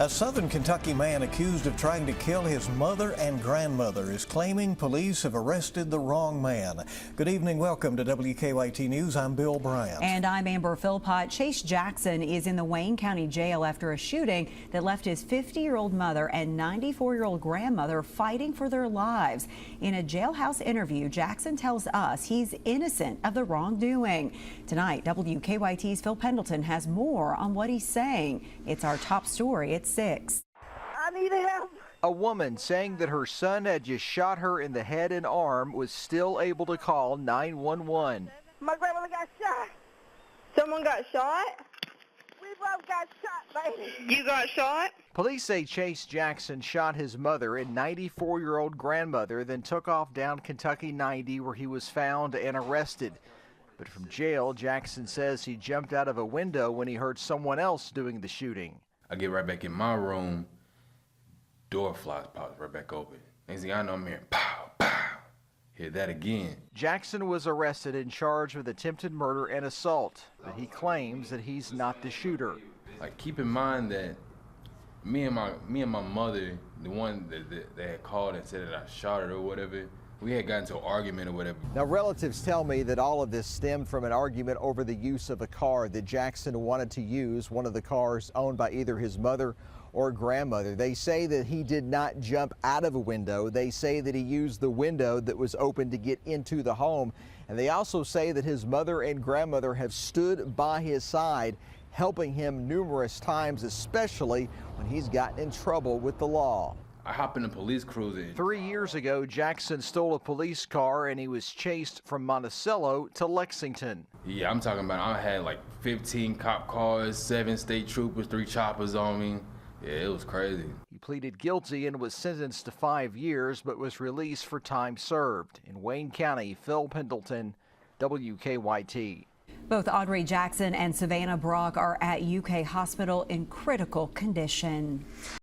A Southern Kentucky man accused of trying to kill his mother and grandmother is claiming police have arrested the wrong man. Good evening. Welcome to WKYT News. I'm Bill Bryant. And I'm Amber Philpott. Chase Jackson is in the Wayne County Jail after a shooting that left his 50-year-old mother and 94-year-old grandmother fighting for their lives. In a jailhouse interview, Jackson tells us he's innocent of the wrongdoing. Tonight, WKYT's Phil Pendleton has more on what he's saying. It's our top story at 6. I need help. A woman saying that her son had just shot her in the head and arm was still able to call 911. My grandmother got shot. Someone got shot? We both got shot, baby. You got shot? Police say Chase Jackson shot his mother and 94-year-old grandmother, then took off down Kentucky 90 where he was found and arrested. But from jail, Jackson says he jumped out of a window when he heard someone else doing the shooting. I get right back in my room, door flies pops right back open. Next thing I know, I'm hearing pow, pow. Hear that again. Jackson was arrested and charged with attempted murder and assault, but he claims that he's not the shooter. Like, keep in mind that me and my mother, the one that had called and said that I shot her or whatever, we had gotten into an argument or whatever. Now, relatives tell me that all of this stemmed from an argument over the use of a car that Jackson wanted to use, one of the cars owned by either his mother or grandmother. They say that he did not jump out of a window. They say that he used the window that was open to get into the home. And they also say that his mother and grandmother have stood by his side, helping him numerous times, especially when he's gotten in trouble with the law. I hop in the police cruiser. 3 years ago, Jackson stole a police car and he was chased from Monticello to Lexington. Yeah, I'm talking about I had like 15 cop cars, 7 state troopers, 3 choppers on me. Yeah, it was crazy. He pleaded guilty and was sentenced to 5 years, but was released for time served. In Wayne County, Phil Pendleton, WKYT. Both Audrey Jackson and Savannah Brock are at UK Hospital in critical condition.